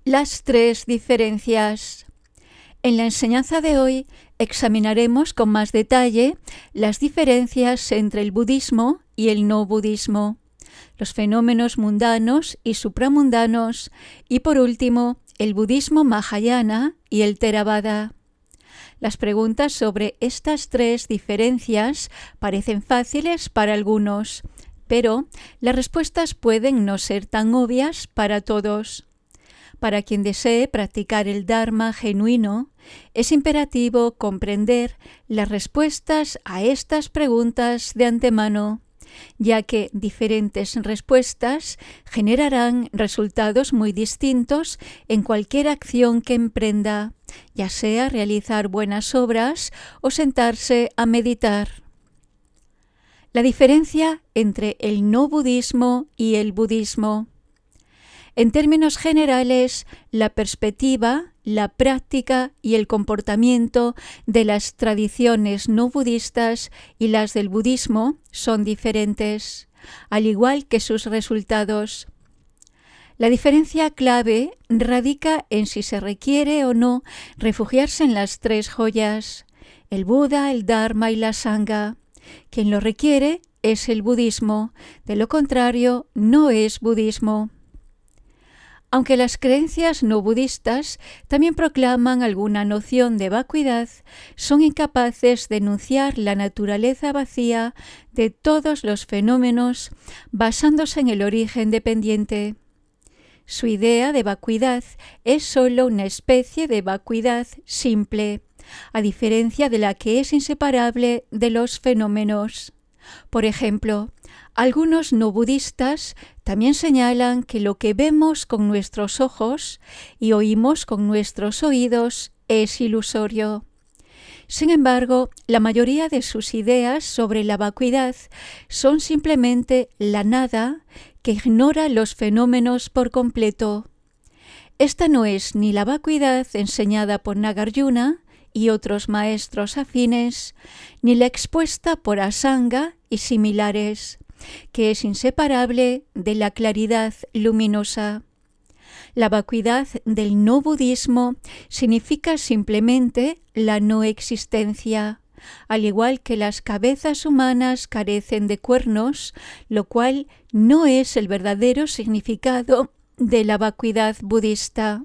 Las tres diferencias. En la enseñanza de hoy examinaremos con más detalle las diferencias entre el budismo y el no budismo, los fenómenos mundanos y supramundanos y, por último, el budismo Mahayana y el Theravada. Las preguntas sobre estas tres diferencias parecen fáciles para algunos, pero las respuestas pueden no ser tan obvias para todos. Para quien desee practicar el Dharma genuino, es imperativo comprender las respuestas a estas preguntas de antemano, ya que diferentes respuestas generarán resultados muy distintos en cualquier acción que emprenda, ya sea realizar buenas obras o sentarse a meditar. La diferencia entre el no budismo y el budismo. En términos generales, la perspectiva, la práctica y el comportamiento de las tradiciones no budistas y las del budismo son diferentes, al igual que sus resultados. La diferencia clave radica en si se requiere o no refugiarse en las tres joyas, el Buda, el Dharma y la Sangha. Quien lo requiere es el budismo, de lo contrario no es budismo. Aunque las creencias no budistas también proclaman alguna noción de vacuidad, son incapaces de enunciar la naturaleza vacía de todos los fenómenos basándose en el origen dependiente. Su idea de vacuidad es sólo una especie de vacuidad simple, a diferencia de la que es inseparable de los fenómenos. Por ejemplo, algunos no budistas también señalan que lo que vemos con nuestros ojos y oímos con nuestros oídos es ilusorio. Sin embargo, la mayoría de sus ideas sobre la vacuidad son simplemente la nada que ignora los fenómenos por completo. Esta no es ni la vacuidad enseñada por Nagarjuna y otros maestros afines, ni la expuesta por Asanga y similares, que es inseparable de la claridad luminosa. La vacuidad del no budismo significa simplemente la no existencia, al igual que las cabezas humanas carecen de cuernos, lo cual no es el verdadero significado de la vacuidad budista.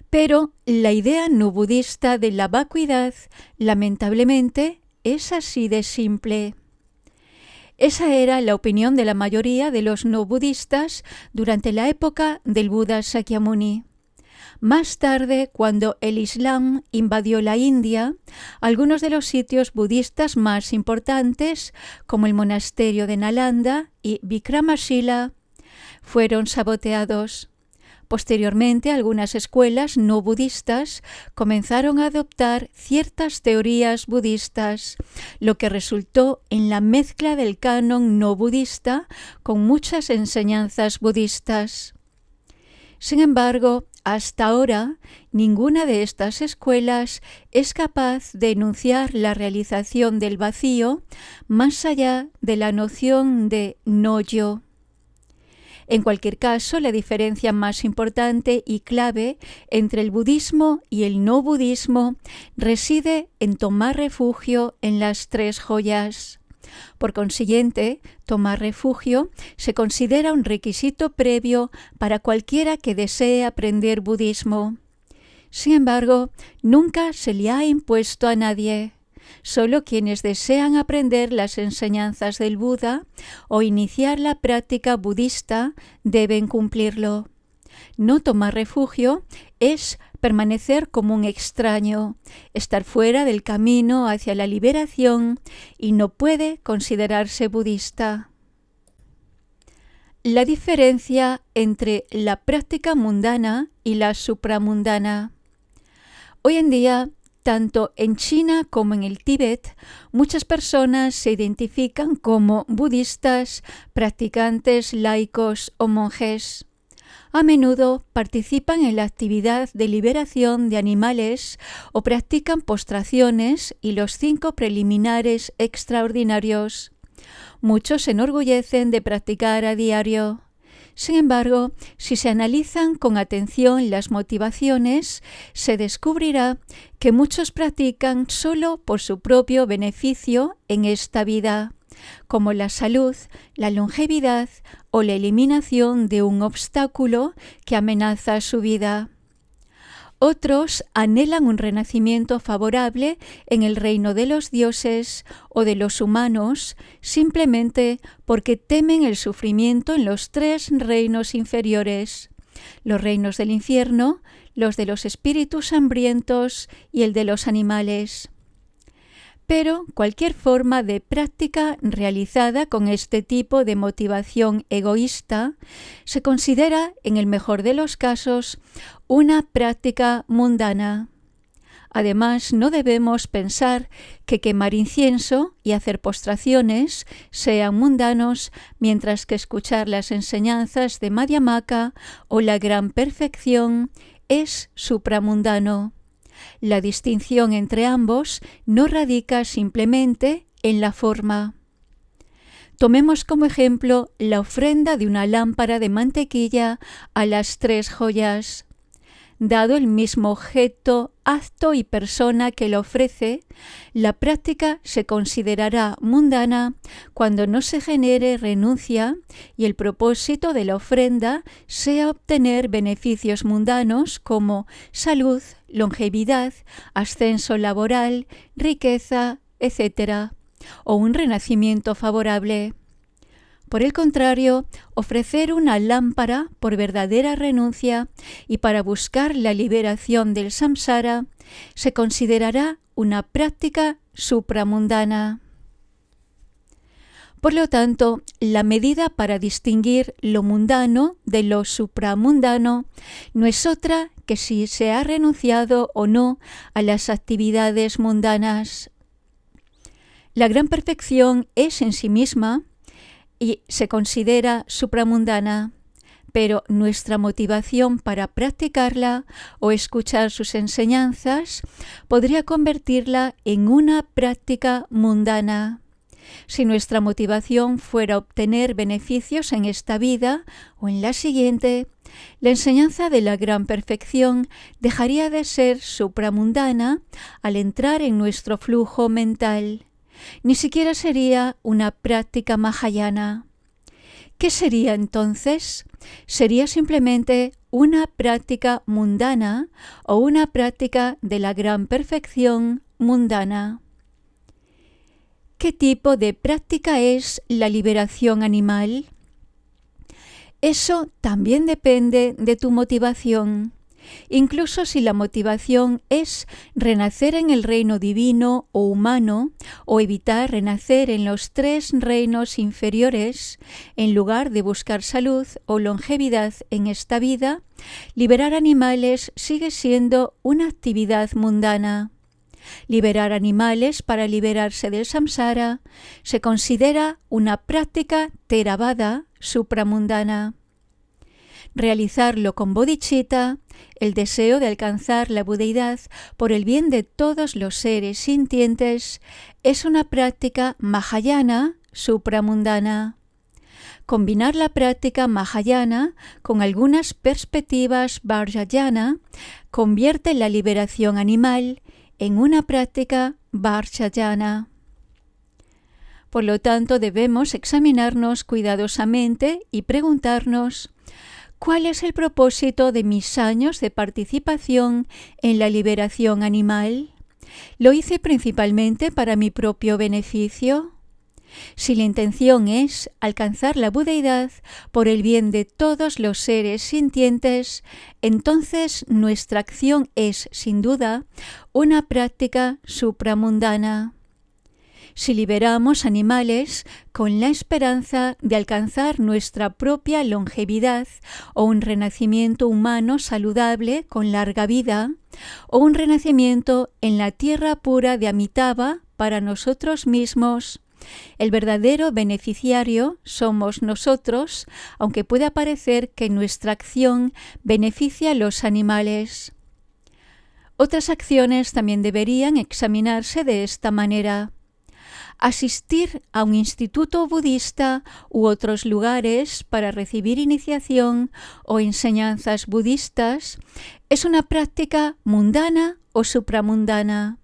Pero la idea no budista de la vacuidad, lamentablemente, es así de simple. Esa era la opinión de la mayoría de los no budistas durante la época del Buda Sakyamuni. Más tarde, cuando el Islam invadió la India, algunos de los sitios budistas más importantes, como el monasterio de Nalanda y Vikramashila, fueron saboteados. Posteriormente, algunas escuelas no budistas comenzaron a adoptar ciertas teorías budistas, lo que resultó en la mezcla del canon no budista con muchas enseñanzas budistas. Sin embargo, hasta ahora, ninguna de estas escuelas es capaz de enunciar la realización del vacío más allá de la noción de no-yo. En cualquier caso, la diferencia más importante y clave entre el budismo y el no budismo reside en tomar refugio en las tres joyas. Por consiguiente, tomar refugio se considera un requisito previo para cualquiera que desee aprender budismo. Sin embargo, nunca se le ha impuesto a nadie. Solo quienes desean aprender las enseñanzas del Buda o iniciar la práctica budista deben cumplirlo. No tomar refugio es permanecer como un extraño, estar fuera del camino hacia la liberación y no puede considerarse budista. La diferencia entre la práctica mundana y la supramundana. Hoy en día, tanto en China como en el Tíbet, muchas personas se identifican como budistas, practicantes, laicos o monjes. A menudo participan en la actividad de liberación de animales o practican postraciones y los 5 preliminares extraordinarios. Muchos se enorgullecen de practicar a diario. Sin embargo, si se analizan con atención las motivaciones, se descubrirá que muchos practican solo por su propio beneficio en esta vida, como la salud, la longevidad o la eliminación de un obstáculo que amenaza su vida. Otros anhelan un renacimiento favorable en el reino de los dioses o de los humanos simplemente porque temen el sufrimiento en los 3 reinos inferiores, los reinos del infierno, los de los espíritus hambrientos y el de los animales. Pero cualquier forma de práctica realizada con este tipo de motivación egoísta se considera, en el mejor de los casos, una práctica mundana. Además, no debemos pensar que quemar incienso y hacer postraciones sean mundanos, mientras que escuchar las enseñanzas de Madhyamaka o la gran perfección es supramundano. La distinción entre ambos no radica simplemente en la forma. Tomemos como ejemplo la ofrenda de una lámpara de mantequilla a las 3 joyas. Dado el mismo objeto, acto y persona que lo ofrece, la práctica se considerará mundana cuando no se genere renuncia y el propósito de la ofrenda sea obtener beneficios mundanos como salud, longevidad, ascenso laboral, riqueza, etc., o un renacimiento favorable. Por el contrario, ofrecer una lámpara por verdadera renuncia y para buscar la liberación del samsara se considerará una práctica supramundana. Por lo tanto, la medida para distinguir lo mundano de lo supramundano no es otra que si se ha renunciado o no a las actividades mundanas. La gran perfección es en sí misma y se considera supramundana, pero nuestra motivación para practicarla o escuchar sus enseñanzas podría convertirla en una práctica mundana. Si nuestra motivación fuera obtener beneficios en esta vida o en la siguiente, la enseñanza de la gran perfección dejaría de ser supramundana al entrar en nuestro flujo mental. Ni siquiera sería una práctica mahayana. ¿Qué sería entonces? Sería simplemente una práctica mundana o una práctica de la gran perfección mundana. ¿Qué tipo de práctica es la liberación animal? Eso también depende de tu motivación. Incluso si la motivación es renacer en el reino divino o humano o evitar renacer en los 3 reinos inferiores, en lugar de buscar salud o longevidad en esta vida, liberar animales sigue siendo una actividad mundana. Liberar animales para liberarse del samsara se considera una práctica theravada supramundana. Realizarlo con bodhicitta, el deseo de alcanzar la budeidad por el bien de todos los seres sintientes, es una práctica mahayana supramundana. Combinar la práctica mahayana con algunas perspectivas vajrayana convierte la liberación animal en una práctica vajrayana. Por lo tanto, debemos examinarnos cuidadosamente y preguntarnos: ¿cuál es el propósito de mis años de participación en la liberación animal? ¿Lo hice principalmente para mi propio beneficio? Si la intención es alcanzar la budeidad por el bien de todos los seres sintientes, entonces nuestra acción es, sin duda, una práctica supramundana. Si liberamos animales con la esperanza de alcanzar nuestra propia longevidad o un renacimiento humano saludable con larga vida, o un renacimiento en la tierra pura de Amitabha para nosotros mismos, el verdadero beneficiario somos nosotros, aunque pueda parecer que nuestra acción beneficia a los animales. Otras acciones también deberían examinarse de esta manera. Asistir a un instituto budista u otros lugares para recibir iniciación o enseñanzas budistas es una práctica mundana o supramundana.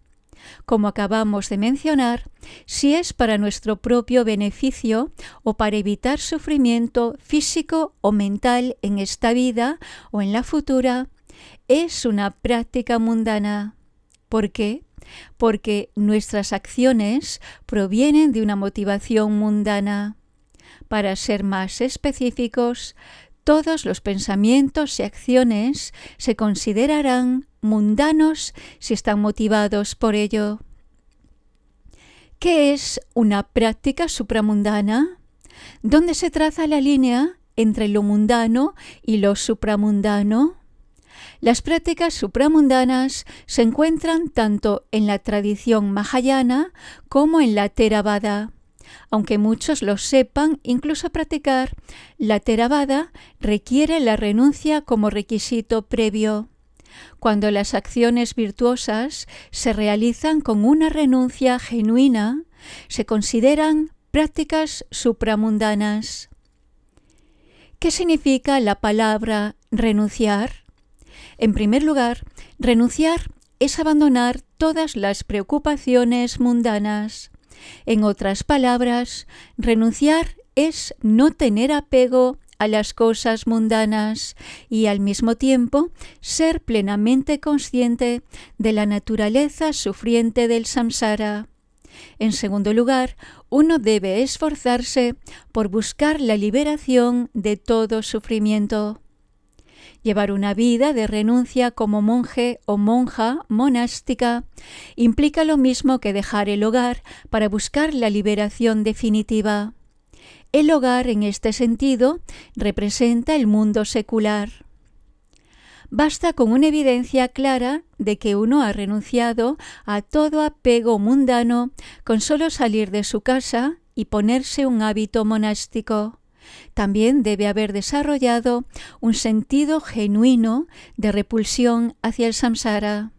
Como acabamos de mencionar, si es para nuestro propio beneficio o para evitar sufrimiento físico o mental en esta vida o en la futura, es una práctica mundana. ¿Por qué? Porque nuestras acciones provienen de una motivación mundana. Para ser más específicos, todos los pensamientos y acciones se considerarán mundanos si están motivados por ello. ¿Qué es una práctica supramundana? ¿Dónde se traza la línea entre lo mundano y lo supramundano? Las prácticas supramundanas se encuentran tanto en la tradición mahayana como en la Theravada. Aunque muchos lo sepan, incluso practicar, la Theravada requiere la renuncia como requisito previo. Cuando las acciones virtuosas se realizan con una renuncia genuina, se consideran prácticas supramundanas. ¿Qué significa la palabra renunciar? En primer lugar, renunciar es abandonar todas las preocupaciones mundanas. En otras palabras, renunciar es no tener apego a las cosas mundanas y al mismo tiempo ser plenamente consciente de la naturaleza sufriente del samsara. En segundo lugar, uno debe esforzarse por buscar la liberación de todo sufrimiento. Llevar una vida de renuncia como monje o monja monástica implica lo mismo que dejar el hogar para buscar la liberación definitiva. El hogar, en este sentido, representa el mundo secular. Basta con una evidencia clara de que uno ha renunciado a todo apego mundano con solo salir de su casa y ponerse un hábito monástico. También debe haber desarrollado un sentido genuino de repulsión hacia el samsara.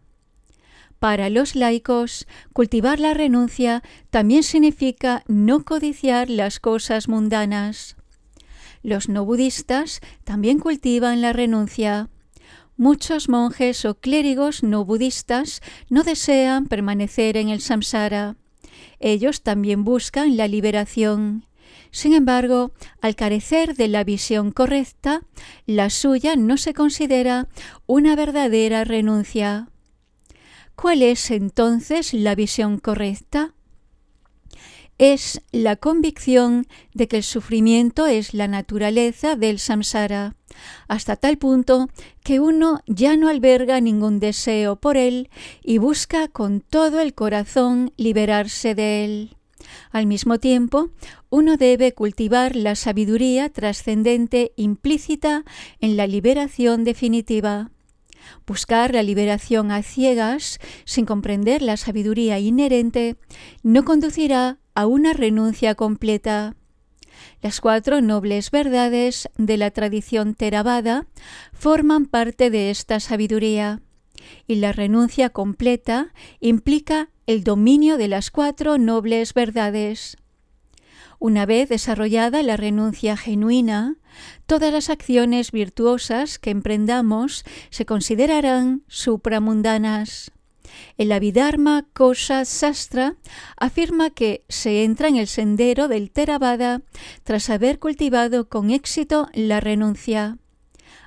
Para los laicos, cultivar la renuncia también significa no codiciar las cosas mundanas. Los no budistas también cultivan la renuncia. Muchos monjes o clérigos no budistas no desean permanecer en el samsara. Ellos también buscan la liberación. Sin embargo, al carecer de la visión correcta, la suya no se considera una verdadera renuncia. ¿Cuál es entonces la visión correcta? Es la convicción de que el sufrimiento es la naturaleza del samsara, hasta tal punto que uno ya no alberga ningún deseo por él y busca con todo el corazón liberarse de él. Al mismo tiempo, uno debe cultivar la sabiduría trascendente implícita en la liberación definitiva. Buscar la liberación a ciegas, sin comprender la sabiduría inherente, no conducirá a una renuncia completa. Las 4 nobles verdades de la tradición Theravada forman parte de esta sabiduría, y la renuncia completa implica el dominio de las 4 nobles verdades. Una vez desarrollada la renuncia genuina, todas las acciones virtuosas que emprendamos se considerarán supramundanas. El Abhidharma Kosa Sastra afirma que se entra en el sendero del Theravada tras haber cultivado con éxito la renuncia.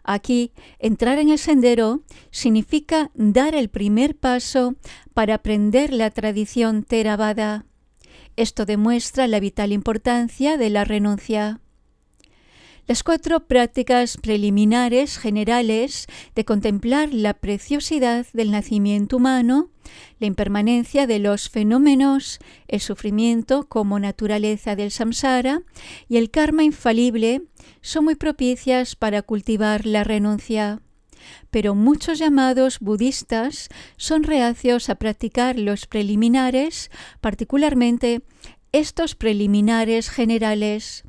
Aquí, entrar en el sendero significa dar el primer paso para aprender la tradición Theravada. Esto demuestra la vital importancia de la renuncia. Las 4 prácticas preliminares generales de contemplar la preciosidad del nacimiento humano, la impermanencia de los fenómenos, el sufrimiento como naturaleza del samsara y el karma infalible son muy propicias para cultivar la renuncia. Pero muchos llamados budistas son reacios a practicar los preliminares, particularmente estos preliminares generales.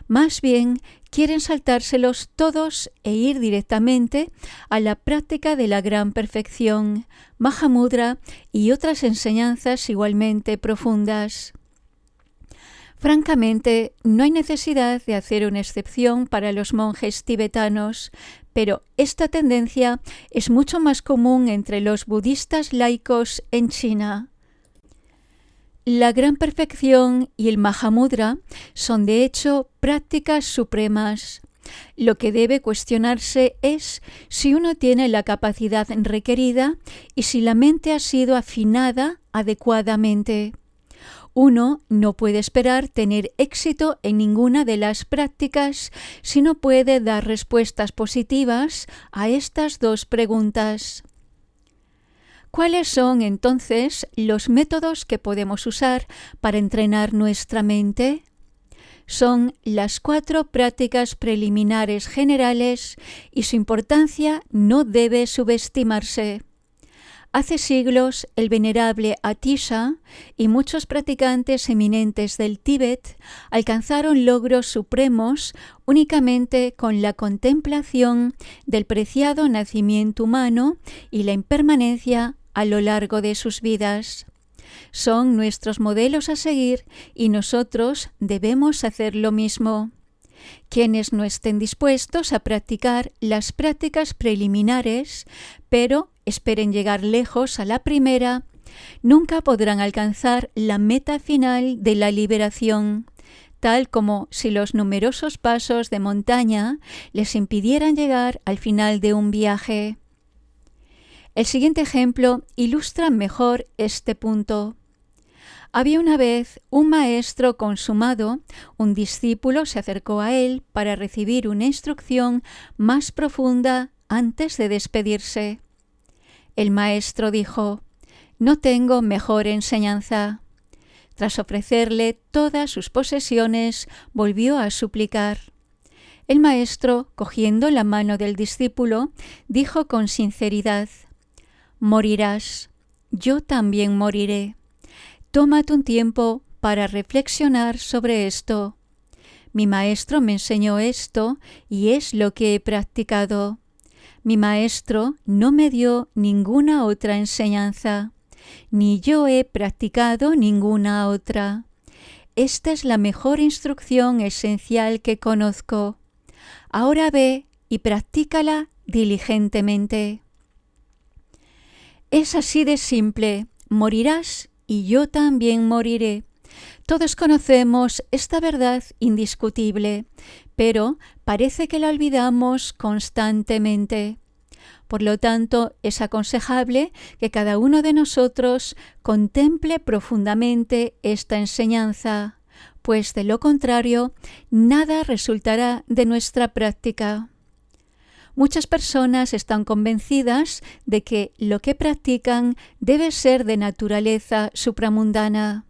Más bien, quieren saltárselos todos e ir directamente a la práctica de la gran perfección, Mahamudra y otras enseñanzas igualmente profundas. Francamente, no hay necesidad de hacer una excepción para los monjes tibetanos, pero esta tendencia es mucho más común entre los budistas laicos en China. La gran perfección y el Mahamudra son de hecho prácticas supremas. Lo que debe cuestionarse es si uno tiene la capacidad requerida y si la mente ha sido afinada adecuadamente. Uno no puede esperar tener éxito en ninguna de las prácticas si no puede dar respuestas positivas a estas dos preguntas. ¿Cuáles son entonces los métodos que podemos usar para entrenar nuestra mente? Son las 4 prácticas preliminares generales y su importancia no debe subestimarse. Hace siglos, el venerable Atisha y muchos practicantes eminentes del Tíbet alcanzaron logros supremos únicamente con la contemplación del preciado nacimiento humano y la impermanencia a lo largo de sus vidas. Son nuestros modelos a seguir y nosotros debemos hacer lo mismo. Quienes no estén dispuestos a practicar las prácticas preliminares, pero esperen llegar lejos a la primera, nunca podrán alcanzar la meta final de la liberación, tal como si los numerosos pasos de montaña les impidieran llegar al final de un viaje. El siguiente ejemplo ilustra mejor este punto. Había una vez un maestro consumado, un discípulo se acercó a él para recibir una instrucción más profunda antes de despedirse. El maestro dijo: «No tengo mejor enseñanza». Tras ofrecerle todas sus posesiones, volvió a suplicar. El maestro, cogiendo la mano del discípulo, dijo con sinceridad: «Morirás, yo también moriré. Tómate un tiempo para reflexionar sobre esto. Mi maestro me enseñó esto y es lo que he practicado. Mi maestro no me dio ninguna otra enseñanza, ni yo he practicado ninguna otra. Esta es la mejor instrucción esencial que conozco. Ahora ve y practícala diligentemente». Es así de simple. Morirás y yo también moriré. Todos conocemos esta verdad indiscutible, pero parece que la olvidamos constantemente. Por lo tanto, es aconsejable que cada uno de nosotros contemple profundamente esta enseñanza, pues de lo contrario, nada resultará de nuestra práctica. Muchas personas están convencidas de que lo que practican debe ser de naturaleza supramundana.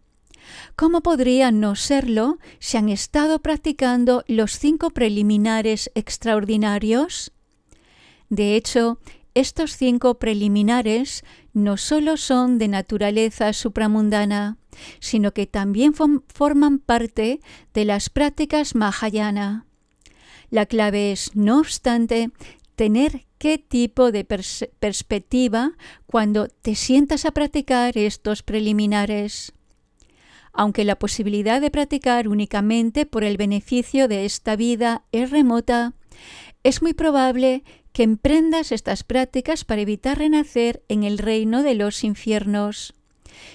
¿Cómo podría no serlo si han estado practicando los 5 preliminares extraordinarios? De hecho, estos 5 preliminares no solo son de naturaleza supramundana, sino que también forman parte de las prácticas Mahayana. La clave es, no obstante, tener qué tipo de perspectiva cuando te sientas a practicar estos preliminares. Aunque la posibilidad de practicar únicamente por el beneficio de esta vida es remota, es muy probable que emprendas estas prácticas para evitar renacer en el reino de los infiernos.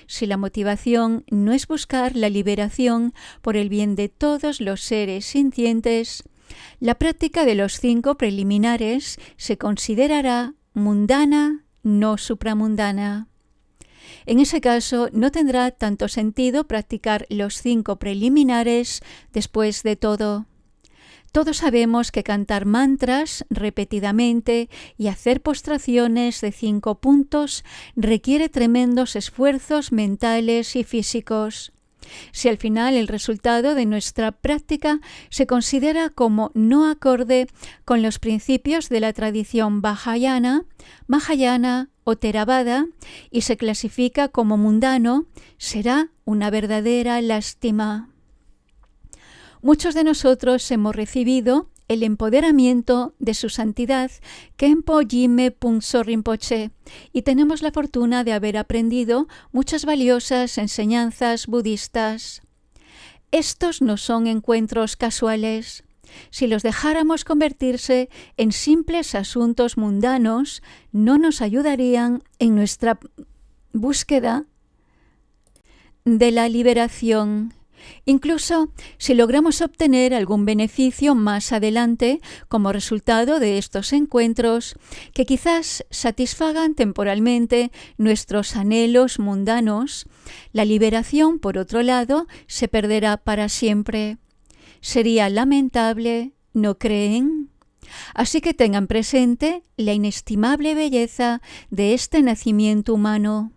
Si la motivación no es buscar la liberación por el bien de todos los seres sintientes, la práctica de los 5 preliminares se considerará mundana, no supramundana. En ese caso, no tendrá tanto sentido practicar los 5 preliminares después de todo. Todos sabemos que cantar mantras repetidamente y hacer postraciones de 5 puntos requiere tremendos esfuerzos mentales y físicos. Si al final el resultado de nuestra práctica se considera como no acorde con los principios de la tradición Mahayana o Theravada y se clasifica como mundano, será una verdadera lástima. Muchos de nosotros hemos recibido el empoderamiento de su santidad Khenpo Jime Phuntsho Rinpoche y tenemos la fortuna de haber aprendido muchas valiosas enseñanzas budistas. Estos no son encuentros casuales. Si los dejáramos convertirse en simples asuntos mundanos, no nos ayudarían en nuestra búsqueda de la liberación. Incluso si logramos obtener algún beneficio más adelante como resultado de estos encuentros, que quizás satisfagan temporalmente nuestros anhelos mundanos, la liberación, por otro lado, se perderá para siempre. Sería lamentable, ¿no creen? Así que tengan presente la inestimable belleza de este nacimiento humano.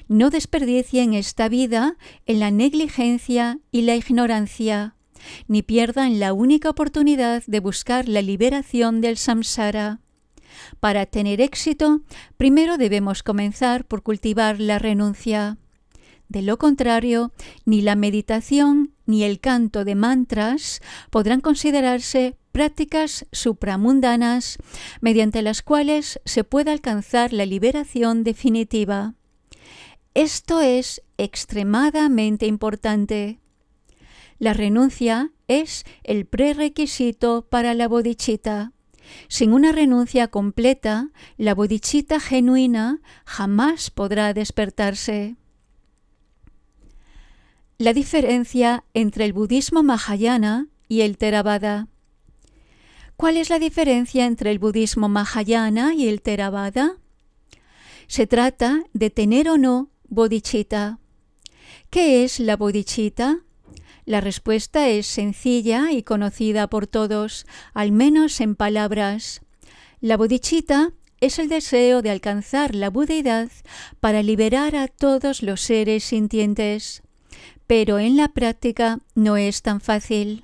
No desperdicien esta vida en la negligencia y la ignorancia, ni pierdan la única oportunidad de buscar la liberación del samsara. Para tener éxito, primero debemos comenzar por cultivar la renuncia. De lo contrario, ni la meditación ni el canto de mantras podrán considerarse prácticas supramundanas mediante las cuales se pueda alcanzar la liberación definitiva. Esto es extremadamente importante. La renuncia es el prerequisito para la bodhicitta. Sin una renuncia completa, la bodhicitta genuina jamás podrá despertarse. La diferencia entre el budismo Mahayana y el Theravada. ¿Cuál es la diferencia entre el budismo Mahayana y el Theravada? Se trata de tener o no bodhicitta. ¿Qué es la bodhicitta? La respuesta es sencilla y conocida por todos, al menos en palabras. La bodhicitta es el deseo de alcanzar la budeidad para liberar a todos los seres sintientes. Pero en la práctica no es tan fácil.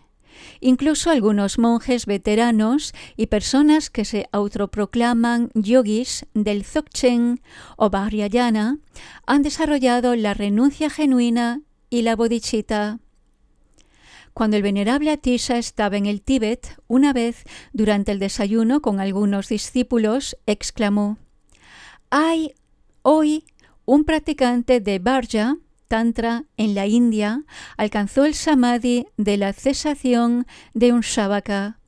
Incluso algunos monjes veteranos y personas que se autoproclaman yogis del Dzogchen o Vajrayana han desarrollado la renuncia genuina y la bodhicitta. Cuando el venerable Atisha estaba en el Tíbet, una vez durante el desayuno con algunos discípulos, exclamó: «Hay hoy un practicante de Bharja Tantra en la India alcanzó el samadhi de la cesación de un shavaka.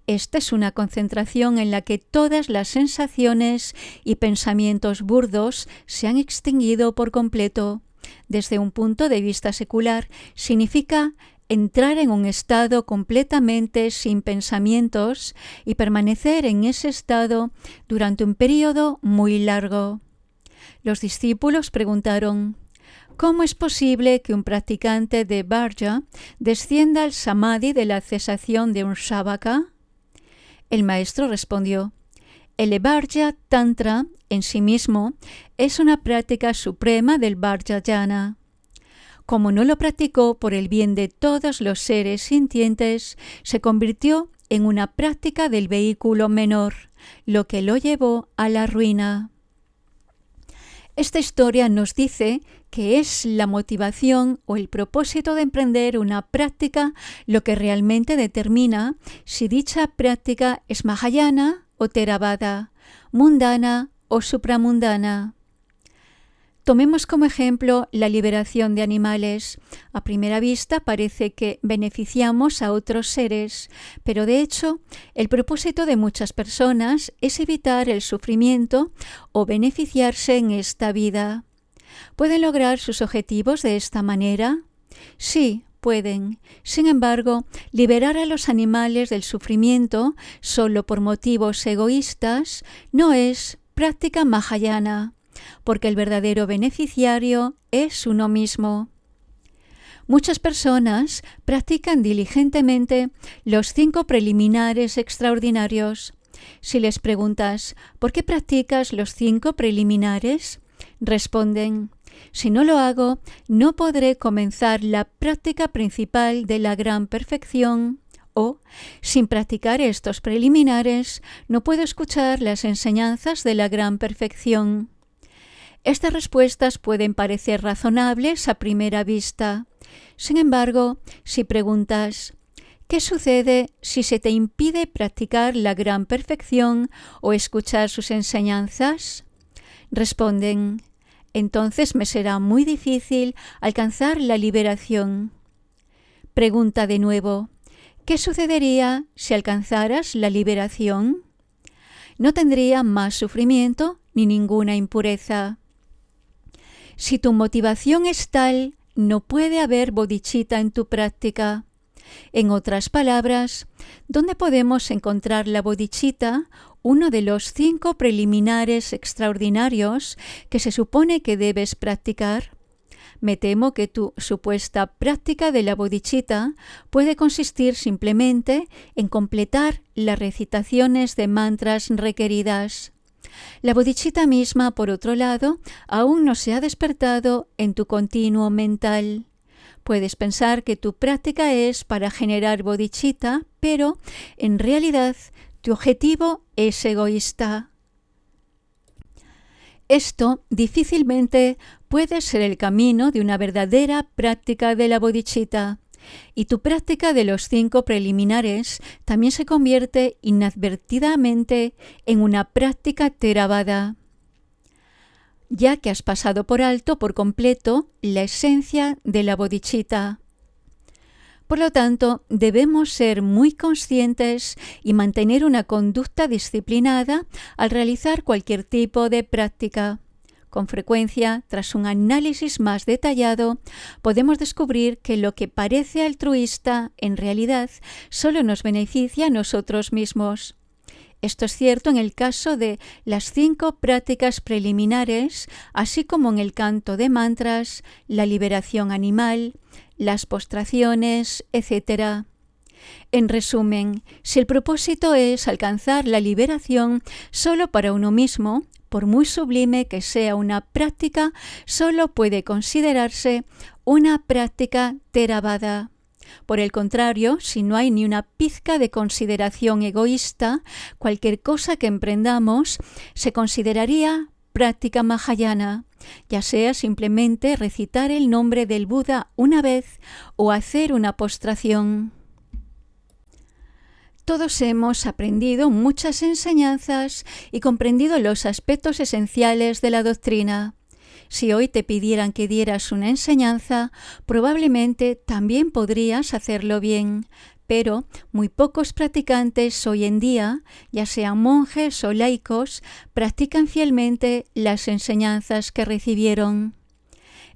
Esta es una concentración en la que todas las sensaciones y pensamientos burdos se han extinguido por completo. Desde un punto de vista secular, significa entrar en un estado completamente sin pensamientos y permanecer en ese estado durante un periodo muy largo». Los discípulos preguntaron: ¿cómo es posible que un practicante de Bharja descienda al samadhi de la cesación de un shavaka? El maestro respondió: el Bharja Tantra en sí mismo es una práctica suprema del Vajrayana. Como no lo practicó por el bien de todos los seres sintientes, se convirtió en una práctica del vehículo menor, lo que lo llevó a la ruina. Esta historia nos dice que es la motivación o el propósito de emprender una práctica lo que realmente determina si dicha práctica es Mahayana o Theravada, mundana o supramundana. Tomemos como ejemplo la liberación de animales. A primera vista parece que beneficiamos a otros seres, pero de hecho el propósito de muchas personas es evitar el sufrimiento o beneficiarse en esta vida. ¿Pueden lograr sus objetivos de esta manera? Sí, pueden. Sin embargo, liberar a los animales del sufrimiento solo por motivos egoístas no es práctica mahayana, porque el verdadero beneficiario es uno mismo. Muchas personas practican diligentemente los 5 preliminares extraordinarios. Si les preguntas ¿por qué practicas los 5 preliminares?, responden: si no lo hago, no podré comenzar la práctica principal de la gran perfección. O, sin practicar estos preliminares, no puedo escuchar las enseñanzas de la gran perfección. Estas respuestas pueden parecer razonables a primera vista. Sin embargo, si preguntas ¿qué sucede si se te impide practicar la gran perfección o escuchar sus enseñanzas?, responden: entonces me será muy difícil alcanzar la liberación. Pregunta de nuevo, ¿qué sucedería si alcanzaras la liberación? No tendría más sufrimiento ni ninguna impureza. Si tu motivación es tal, no puede haber bodhicitta en tu práctica. En otras palabras, ¿dónde podemos encontrar la bodhicitta, uno de los 5 preliminares extraordinarios que se supone que debes practicar? Me temo que tu supuesta práctica de la bodhicitta puede consistir simplemente en completar las recitaciones de mantras requeridas. La bodhicitta misma, por otro lado, aún no se ha despertado en tu continuo mental. Puedes pensar que tu práctica es para generar bodhicitta, pero en realidad tu objetivo es egoísta. Esto difícilmente puede ser el camino de una verdadera práctica de la bodhicitta, y tu práctica de los 5 preliminares también se convierte inadvertidamente en una práctica theravada, ya que has pasado por alto por completo la esencia de la bodhicitta. Por lo tanto, debemos ser muy conscientes y mantener una conducta disciplinada al realizar cualquier tipo de práctica. Con frecuencia, tras un análisis más detallado, podemos descubrir que lo que parece altruista, en realidad, solo nos beneficia a nosotros mismos. Esto es cierto en el caso de las 5 prácticas preliminares, así como en el canto de mantras, la liberación animal, las postraciones, etc. En resumen, si el propósito es alcanzar la liberación solo para uno mismo, por muy sublime que sea una práctica, solo puede considerarse una práctica theravada. Por el contrario, si no hay ni una pizca de consideración egoísta, cualquier cosa que emprendamos se consideraría práctica mahayana, ya sea simplemente recitar el nombre del Buda una vez o hacer una postración. Todos hemos aprendido muchas enseñanzas y comprendido los aspectos esenciales de la doctrina. Si hoy te pidieran que dieras una enseñanza, probablemente también podrías hacerlo bien, pero muy pocos practicantes hoy en día, ya sean monjes o laicos, practican fielmente las enseñanzas que recibieron.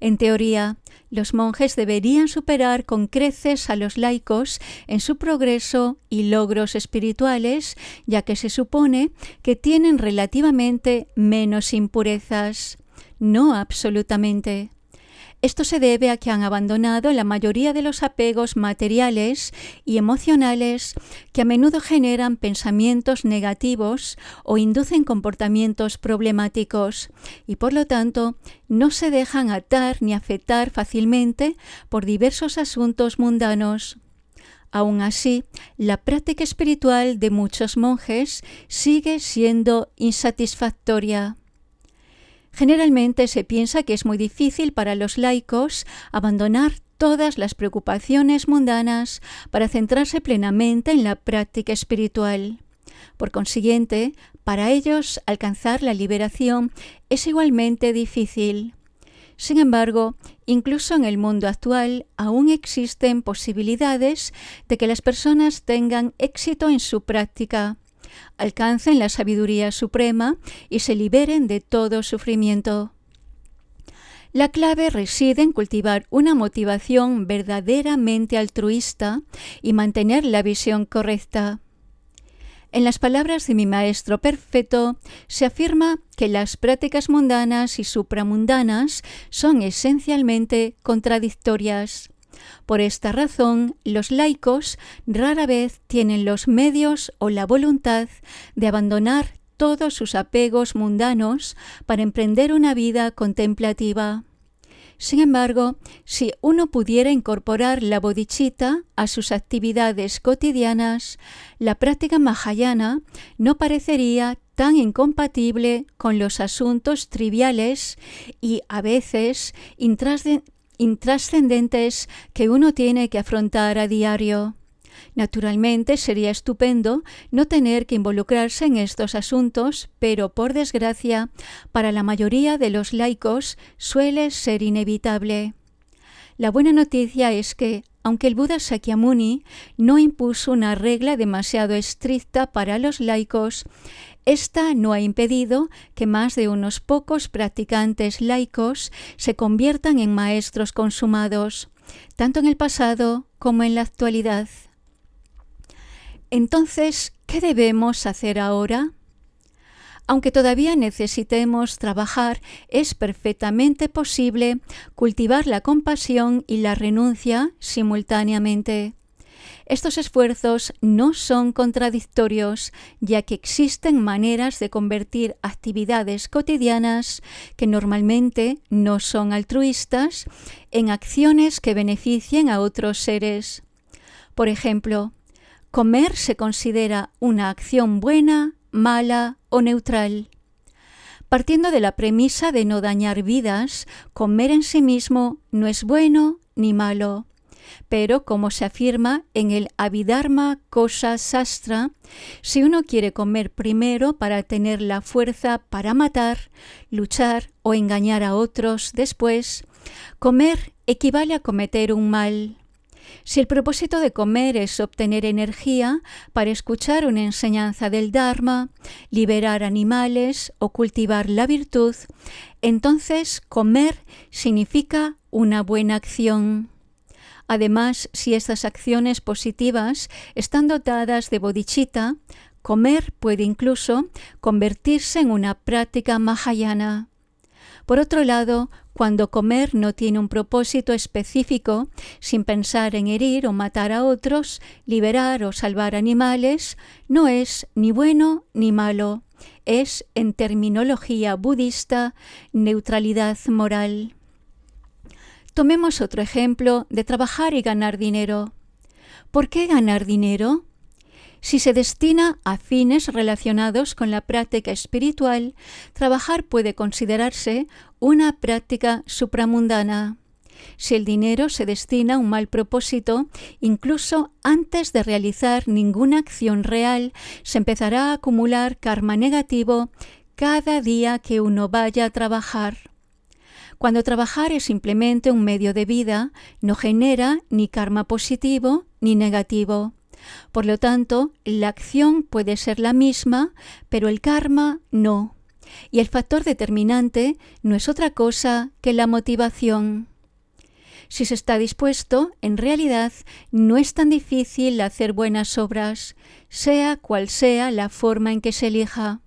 En teoría, los monjes deberían superar con creces a los laicos en su progreso y logros espirituales, ya que se supone que tienen relativamente menos impurezas. No absolutamente. Esto se debe a que han abandonado la mayoría de los apegos materiales y emocionales que a menudo generan pensamientos negativos o inducen comportamientos problemáticos y por lo tanto no se dejan atar ni afectar fácilmente por diversos asuntos mundanos. Aún así, la práctica espiritual de muchos monjes sigue siendo insatisfactoria. Generalmente se piensa que es muy difícil para los laicos abandonar todas las preocupaciones mundanas para centrarse plenamente en la práctica espiritual. Por consiguiente, para ellos alcanzar la liberación es igualmente difícil. Sin embargo, incluso en el mundo actual aún existen posibilidades de que las personas tengan éxito en su práctica, alcancen la sabiduría suprema y se liberen de todo sufrimiento. La clave reside en cultivar una motivación verdaderamente altruista y mantener la visión correcta. En las palabras de mi maestro perfecto, se afirma que las prácticas mundanas y supramundanas son esencialmente contradictorias. Por esta razón, los laicos rara vez tienen los medios o la voluntad de abandonar todos sus apegos mundanos para emprender una vida contemplativa. Sin embargo, si uno pudiera incorporar la bodhicitta a sus actividades cotidianas, la práctica mahayana no parecería tan incompatible con los asuntos triviales y a veces intrascendentes que uno tiene que afrontar a diario. Naturalmente sería estupendo no tener que involucrarse en estos asuntos, pero por desgracia, para la mayoría de los laicos suele ser inevitable. La buena noticia es que, aunque el Buda Sakyamuni no impuso una regla demasiado estricta para los laicos, esta no ha impedido que más de unos pocos practicantes laicos se conviertan en maestros consumados, tanto en el pasado como en la actualidad. Entonces, ¿qué debemos hacer ahora? Aunque todavía necesitemos trabajar, es perfectamente posible cultivar la compasión y la renuncia simultáneamente. Estos esfuerzos no son contradictorios, ya que existen maneras de convertir actividades cotidianas que normalmente no son altruistas en acciones que beneficien a otros seres. Por ejemplo, comer se considera una acción buena, mala o neutral. Partiendo de la premisa de no dañar vidas, comer en sí mismo no es bueno ni malo. Pero, como se afirma en el Abhidharma Kosa Sastra, si uno quiere comer primero para tener la fuerza para matar, luchar o engañar a otros después, comer equivale a cometer un mal. Si el propósito de comer es obtener energía para escuchar una enseñanza del Dharma, liberar animales o cultivar la virtud, entonces comer significa una buena acción. Además, si estas acciones positivas están dotadas de bodhicitta, comer puede incluso convertirse en una práctica mahayana. Por otro lado, cuando comer no tiene un propósito específico, sin pensar en herir o matar a otros, liberar o salvar animales, no es ni bueno ni malo. Es, en terminología budista, neutralidad moral. Tomemos otro ejemplo de trabajar y ganar dinero. ¿Por qué ganar dinero? Si se destina a fines relacionados con la práctica espiritual, trabajar puede considerarse una práctica supramundana. Si el dinero se destina a un mal propósito, incluso antes de realizar ninguna acción real, se empezará a acumular karma negativo cada día que uno vaya a trabajar. Cuando trabajar es simplemente un medio de vida, no genera ni karma positivo ni negativo. Por lo tanto, la acción puede ser la misma, pero el karma no. Y el factor determinante no es otra cosa que la motivación. Si se está dispuesto, en realidad no es tan difícil hacer buenas obras, sea cual sea la forma en que se elija.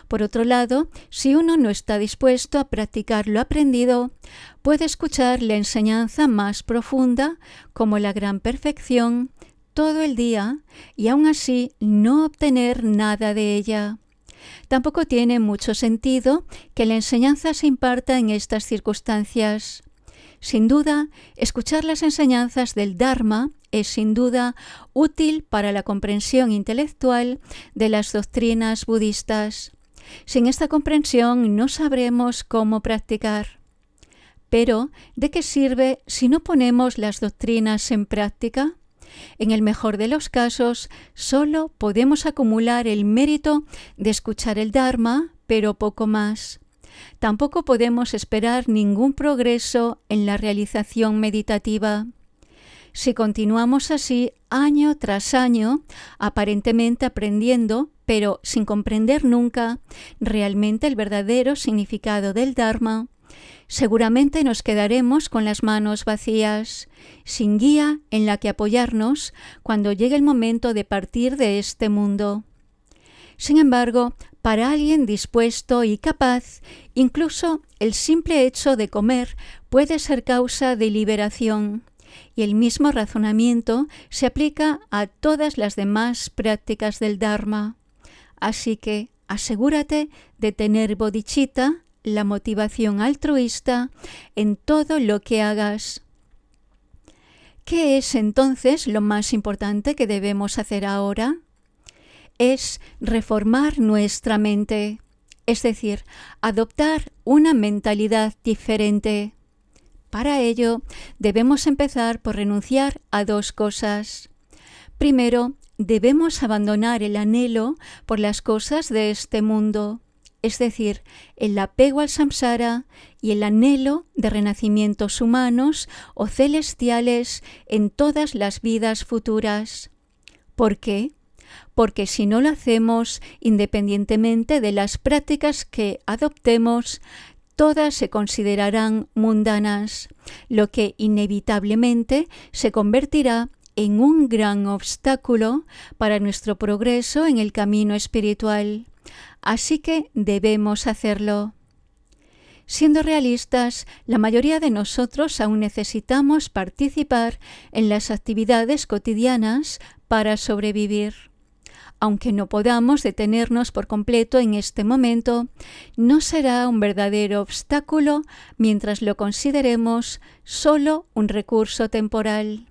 Por otro lado, si uno no está dispuesto a practicar lo aprendido, puede escuchar la enseñanza más profunda, como la gran perfección, todo el día y aún así no obtener nada de ella. Tampoco tiene mucho sentido que la enseñanza se imparta en estas circunstancias. Sin duda, escuchar las enseñanzas del Dharma es sin duda útil para la comprensión intelectual de las doctrinas budistas. Sin esta comprensión no sabremos cómo practicar. Pero, ¿de qué sirve si no ponemos las doctrinas en práctica? En el mejor de los casos, solo podemos acumular el mérito de escuchar el Dharma, pero poco más. Tampoco podemos esperar ningún progreso en la realización meditativa. Si continuamos así año tras año, aparentemente aprendiendo, pero sin comprender nunca realmente el verdadero significado del Dharma, seguramente nos quedaremos con las manos vacías, sin guía en la que apoyarnos cuando llegue el momento de partir de este mundo. Sin embargo, para alguien dispuesto y capaz, incluso el simple hecho de comer puede ser causa de liberación, y el mismo razonamiento se aplica a todas las demás prácticas del Dharma. Así que asegúrate de tener bodhicitta, la motivación altruista, en todo lo que hagas. ¿Qué es entonces lo más importante que debemos hacer ahora? Es reformar nuestra mente, es decir, adoptar una mentalidad diferente. Para ello, debemos empezar por renunciar a dos cosas. Primero, debemos abandonar el anhelo por las cosas de este mundo, es decir, el apego al samsara y el anhelo de renacimientos humanos o celestiales en todas las vidas futuras. ¿Por qué? Porque si no lo hacemos, independientemente de las prácticas que adoptemos, todas se considerarán mundanas, lo que inevitablemente se convertirá en un gran obstáculo para nuestro progreso en el camino espiritual. Así que debemos hacerlo. Siendo realistas, la mayoría de nosotros aún necesitamos participar en las actividades cotidianas para sobrevivir. Aunque no podamos detenernos por completo en este momento, no será un verdadero obstáculo mientras lo consideremos solo un recurso temporal.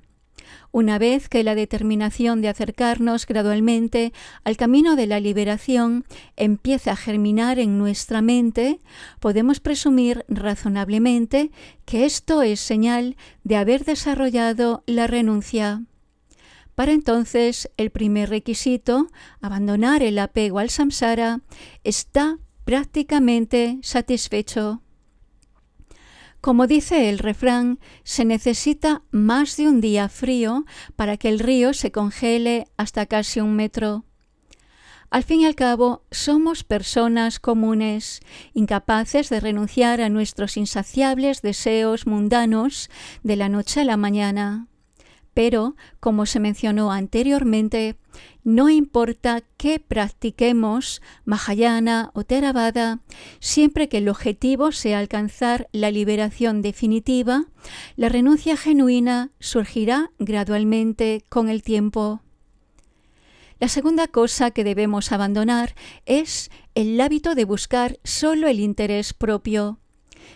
Una vez que la determinación de acercarnos gradualmente al camino de la liberación empiece a germinar en nuestra mente, podemos presumir razonablemente que esto es señal de haber desarrollado la renuncia. Para entonces, el primer requisito, abandonar el apego al samsara, está prácticamente satisfecho. Como dice el refrán, se necesita más de un día frío para que el río se congele hasta casi 1 metro. Al fin y al cabo, somos personas comunes, incapaces de renunciar a nuestros insaciables deseos mundanos de la noche a la mañana. Pero, como se mencionó anteriormente, no importa qué practiquemos, Mahayana o Theravada, siempre que el objetivo sea alcanzar la liberación definitiva, la renuncia genuina surgirá gradualmente con el tiempo. La segunda cosa que debemos abandonar es el hábito de buscar solo el interés propio.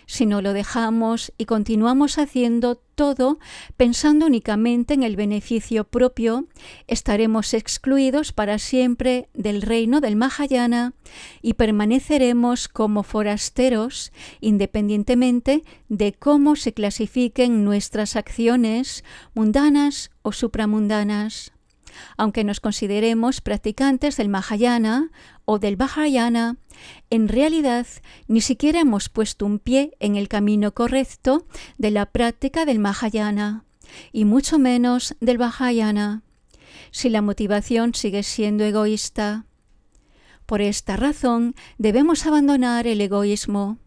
Si no lo dejamos y continuamos haciendo todo pensando únicamente en el beneficio propio, estaremos excluidos para siempre del reino del Mahayana y permaneceremos como forasteros, independientemente de cómo se clasifiquen nuestras acciones, mundanas o supramundanas. Aunque nos consideremos practicantes del Mahayana o del Vajrayana, en realidad ni siquiera hemos puesto un pie en el camino correcto de la práctica del Mahayana, y mucho menos del Vajrayana, si la motivación sigue siendo egoísta. Por esta razón, debemos abandonar el egoísmo.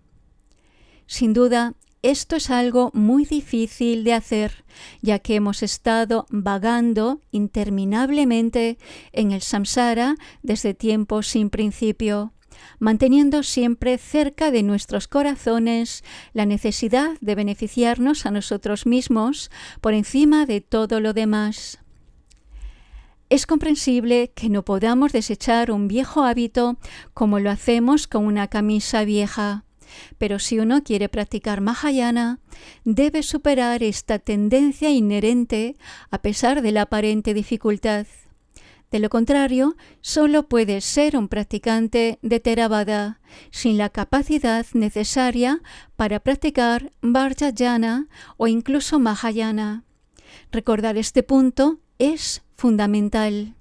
Sin duda, esto es algo muy difícil de hacer, ya que hemos estado vagando interminablemente en el samsara desde tiempos sin principio, manteniendo siempre cerca de nuestros corazones la necesidad de beneficiarnos a nosotros mismos por encima de todo lo demás. Es comprensible que no podamos desechar un viejo hábito como lo hacemos con una camisa vieja. Pero si uno quiere practicar Mahayana, debe superar esta tendencia inherente a pesar de la aparente dificultad. De lo contrario, solo puede ser un practicante de Theravada, sin la capacidad necesaria para practicar Vajrayana o incluso Mahayana. Recordar este punto es fundamental.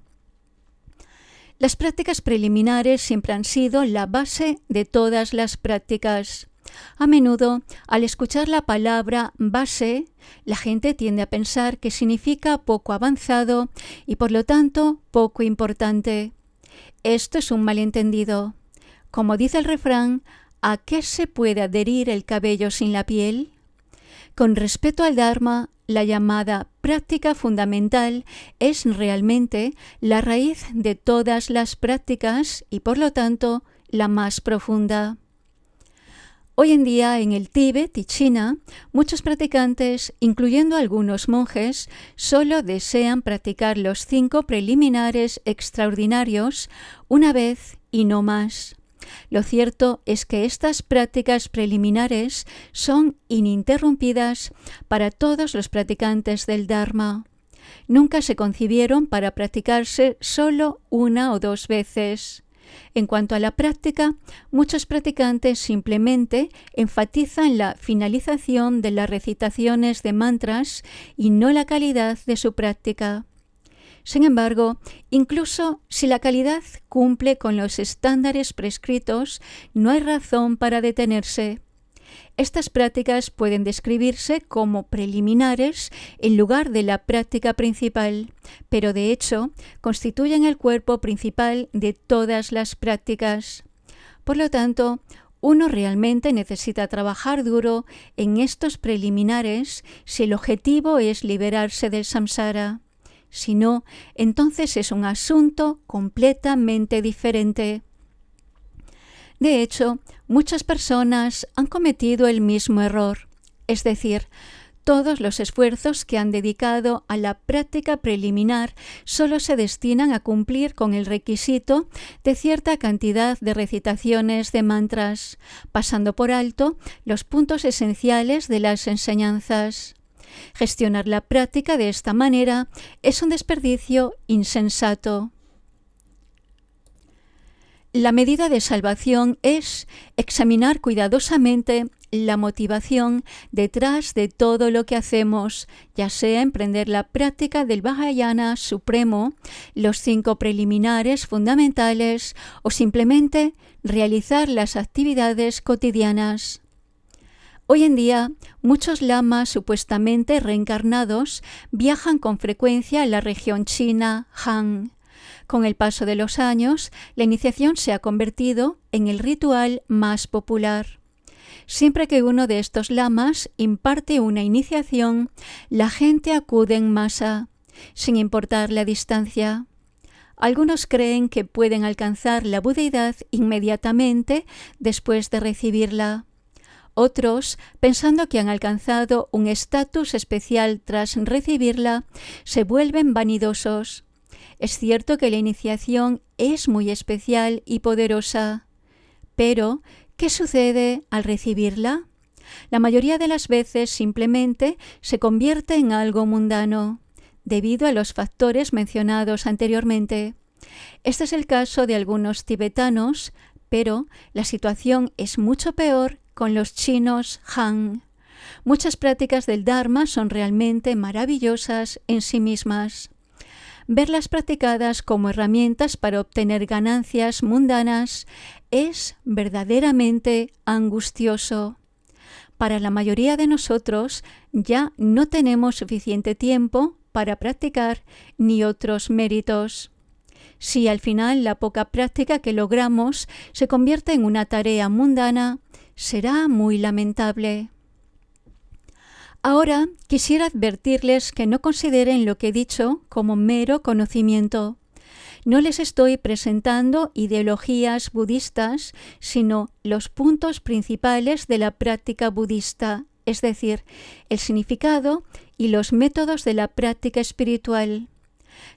Las prácticas preliminares siempre han sido la base de todas las prácticas. A menudo, al escuchar la palabra base, la gente tiende a pensar que significa poco avanzado y por lo tanto poco importante. Esto es un malentendido. Como dice el refrán, ¿a qué se puede adherir el cabello sin la piel? Con respecto al Dharma, la llamada práctica fundamental es realmente la raíz de todas las prácticas y por lo tanto la más profunda. Hoy en día en el Tíbet y China, muchos practicantes, incluyendo algunos monjes, solo desean practicar los 5 preliminares extraordinarios una vez y no más. Lo cierto es que estas prácticas preliminares son ininterrumpidas para todos los practicantes del Dharma. Nunca se concibieron para practicarse solo 1 o 2 veces. En cuanto a la práctica, muchos practicantes simplemente enfatizan la finalización de las recitaciones de mantras y no la calidad de su práctica. Sin embargo, incluso si la calidad cumple con los estándares prescritos, no hay razón para detenerse. Estas prácticas pueden describirse como preliminares en lugar de la práctica principal, pero de hecho constituyen el cuerpo principal de todas las prácticas. Por lo tanto, uno realmente necesita trabajar duro en estos preliminares si el objetivo es liberarse del samsara. Si no, entonces es un asunto completamente diferente. De hecho, muchas personas han cometido el mismo error, es decir, todos los esfuerzos que han dedicado a la práctica preliminar solo se destinan a cumplir con el requisito de cierta cantidad de recitaciones de mantras, pasando por alto los puntos esenciales de las enseñanzas. Gestionar la práctica de esta manera es un desperdicio insensato. La medida de salvación es examinar cuidadosamente la motivación detrás de todo lo que hacemos, ya sea emprender la práctica del Vajrayana supremo, los 5 preliminares fundamentales o simplemente realizar las actividades cotidianas. Hoy en día, muchos lamas supuestamente reencarnados viajan con frecuencia a la región china Han. Con el paso de los años, la iniciación se ha convertido en el ritual más popular. Siempre que uno de estos lamas imparte una iniciación, la gente acude en masa, sin importar la distancia. Algunos creen que pueden alcanzar la budeidad inmediatamente después de recibirla. Otros, pensando que han alcanzado un estatus especial tras recibirla, se vuelven vanidosos. Es cierto que la iniciación es muy especial y poderosa, pero ¿qué sucede al recibirla? La mayoría de las veces simplemente se convierte en algo mundano, debido a los factores mencionados anteriormente. Este es el caso de algunos tibetanos, pero la situación es mucho peor con los chinos Han. Muchas prácticas del Dharma son realmente maravillosas en sí mismas. Verlas practicadas como herramientas para obtener ganancias mundanas es verdaderamente angustioso. Para la mayoría de nosotros ya no tenemos suficiente tiempo para practicar ni otros méritos. Si al final la poca práctica que logramos se convierte en una tarea mundana, será muy lamentable. Ahora quisiera advertirles que no consideren lo que he dicho como mero conocimiento. No les estoy presentando ideologías budistas, sino los puntos principales de la práctica budista, es decir, el significado y los métodos de la práctica espiritual.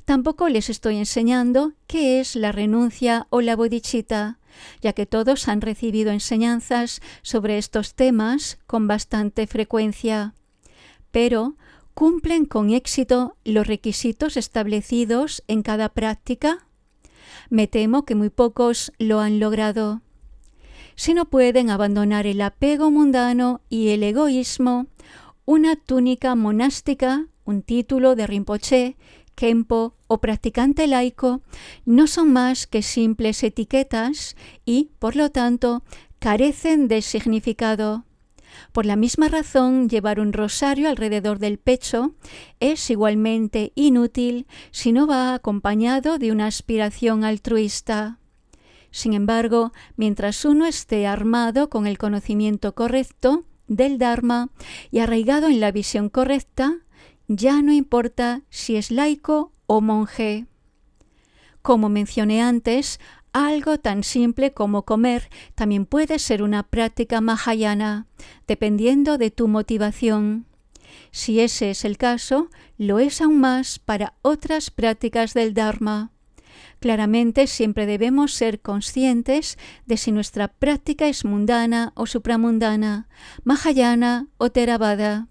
Tampoco les estoy enseñando qué es la renuncia o la bodhicitta, ya que todos han recibido enseñanzas sobre estos temas con bastante frecuencia. Pero, ¿cumplen con éxito los requisitos establecidos en cada práctica? Me temo que muy pocos lo han logrado. Si no pueden abandonar el apego mundano y el egoísmo, una túnica monástica, un título de Rinpoché, Khenpo o practicante laico no son más que simples etiquetas y, por lo tanto, carecen de significado. Por la misma razón, llevar un rosario alrededor del pecho es igualmente inútil si no va acompañado de una aspiración altruista. Sin embargo, mientras uno esté armado con el conocimiento correcto del Dharma y arraigado en la visión correcta, ya no importa si es laico o monje. Como mencioné antes, algo tan simple como comer también puede ser una práctica mahayana, dependiendo de tu motivación. Si ese es el caso, lo es aún más para otras prácticas del Dharma. Claramente siempre debemos ser conscientes de si nuestra práctica es mundana o supramundana, mahayana o theravada.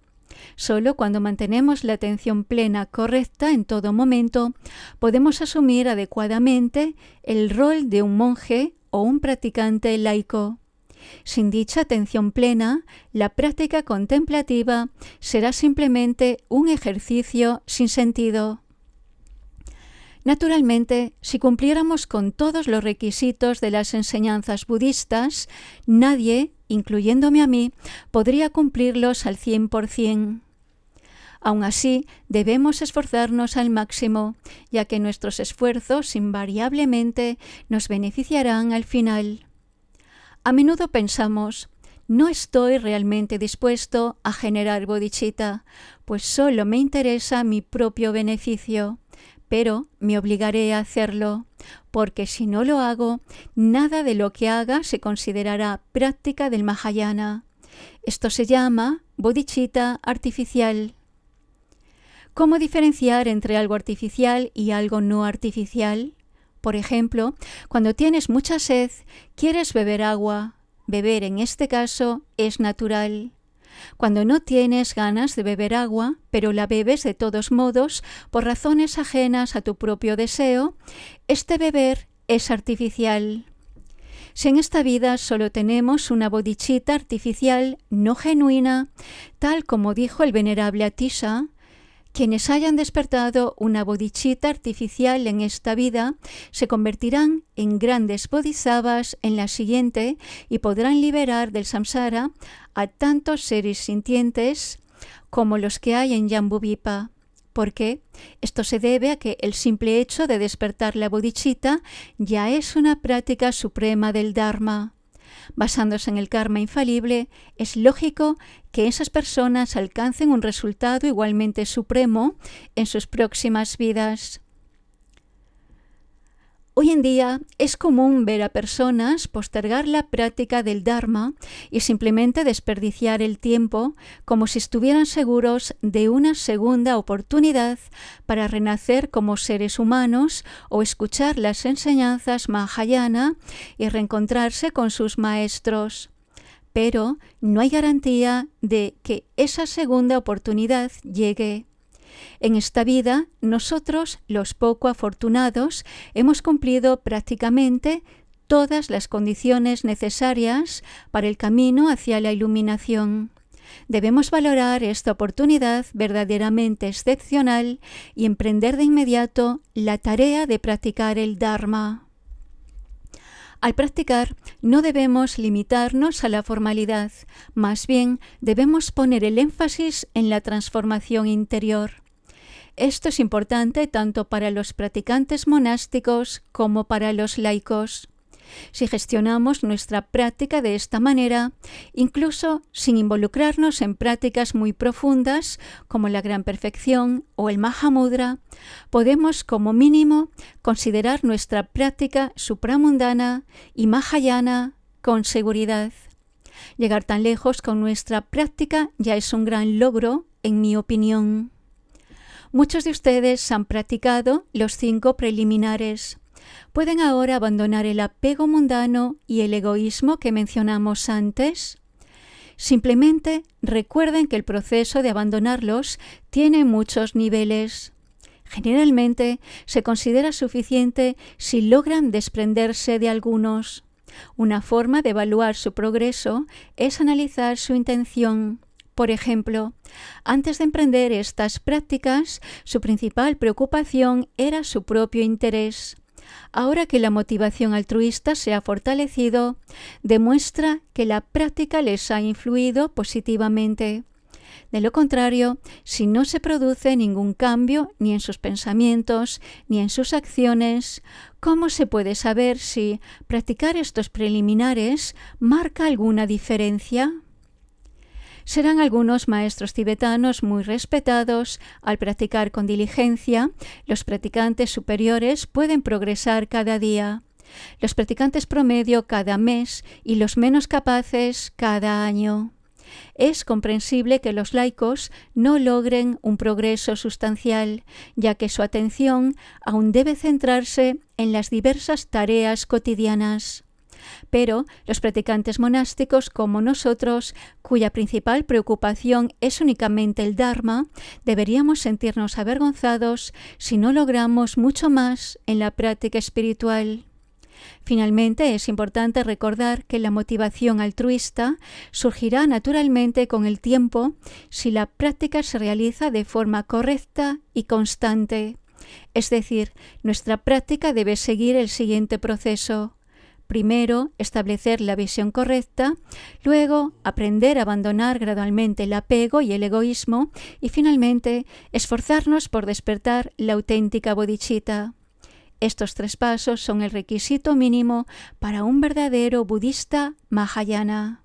Solo cuando mantenemos la atención plena correcta en todo momento, podemos asumir adecuadamente el rol de un monje o un practicante laico. Sin dicha atención plena, la práctica contemplativa será simplemente un ejercicio sin sentido. Naturalmente, si cumpliéramos con todos los requisitos de las enseñanzas budistas, nadie, incluyéndome a mí, podría cumplirlos al 100%. Aún así, debemos esforzarnos al máximo, ya que nuestros esfuerzos invariablemente nos beneficiarán al final. A menudo pensamos, no estoy realmente dispuesto a generar bodhicitta, pues solo me interesa mi propio beneficio, pero me obligaré a hacerlo, porque si no lo hago, nada de lo que haga se considerará práctica del Mahayana. Esto se llama bodhicitta artificial. ¿Cómo diferenciar entre algo artificial y algo no artificial? Por ejemplo, cuando tienes mucha sed, quieres beber agua. Beber en este caso es natural. Cuando no tienes ganas de beber agua, pero la bebes de todos modos por razones ajenas a tu propio deseo, este beber es artificial. Si en esta vida solo tenemos una bodhicitta artificial no genuina, tal como dijo el venerable Atisha, quienes hayan despertado una bodhicitta artificial en esta vida se convertirán en grandes bodhisattvas en la siguiente y podrán liberar del samsara a tantos seres sintientes como los que hay en Jambudvipa. ¿Por qué? Esto se debe a que el simple hecho de despertar la bodhicitta ya es una práctica suprema del Dharma. Basándose en el karma infalible, es lógico que esas personas alcancen un resultado igualmente supremo en sus próximas vidas. Hoy en día es común ver a personas postergar la práctica del Dharma y simplemente desperdiciar el tiempo como si estuvieran seguros de una segunda oportunidad para renacer como seres humanos o escuchar las enseñanzas Mahayana y reencontrarse con sus maestros. Pero no hay garantía de que esa segunda oportunidad llegue. En esta vida, nosotros, los poco afortunados, hemos cumplido prácticamente todas las condiciones necesarias para el camino hacia la iluminación. Debemos valorar esta oportunidad verdaderamente excepcional y emprender de inmediato la tarea de practicar el Dharma. Al practicar, no debemos limitarnos a la formalidad, más bien debemos poner el énfasis en la transformación interior. Esto es importante tanto para los practicantes monásticos como para los laicos. Si gestionamos nuestra práctica de esta manera, incluso sin involucrarnos en prácticas muy profundas como la Gran Perfección o el Mahamudra, podemos como mínimo considerar nuestra práctica supramundana y Mahayana con seguridad. Llegar tan lejos con nuestra práctica ya es un gran logro, en mi opinión. Muchos de ustedes han practicado los 5 preliminares. ¿Pueden ahora abandonar el apego mundano y el egoísmo que mencionamos antes? Simplemente recuerden que el proceso de abandonarlos tiene muchos niveles. Generalmente se considera suficiente si logran desprenderse de algunos. Una forma de evaluar su progreso es analizar su intención. Por ejemplo, antes de emprender estas prácticas, su principal preocupación era su propio interés. Ahora que la motivación altruista se ha fortalecido, demuestra que la práctica les ha influido positivamente. De lo contrario, si no se produce ningún cambio ni en sus pensamientos ni en sus acciones, ¿cómo se puede saber si practicar estos preliminares marca alguna diferencia? Serán algunos maestros tibetanos muy respetados. Al practicar con diligencia, los practicantes superiores pueden progresar cada día, los practicantes promedio cada mes y los menos capaces cada año. Es comprensible que los laicos no logren un progreso sustancial, ya que su atención aún debe centrarse en las diversas tareas cotidianas. Pero los practicantes monásticos como nosotros, cuya principal preocupación es únicamente el Dharma, deberíamos sentirnos avergonzados si no logramos mucho más en la práctica espiritual. Finalmente, es importante recordar que la motivación altruista surgirá naturalmente con el tiempo si la práctica se realiza de forma correcta y constante. Es decir, nuestra práctica debe seguir el siguiente proceso. Primero, establecer la visión correcta, luego, aprender a abandonar gradualmente el apego y el egoísmo y finalmente, esforzarnos por despertar la auténtica bodhicitta. Estos 3 pasos son el requisito mínimo para un verdadero budista Mahayana.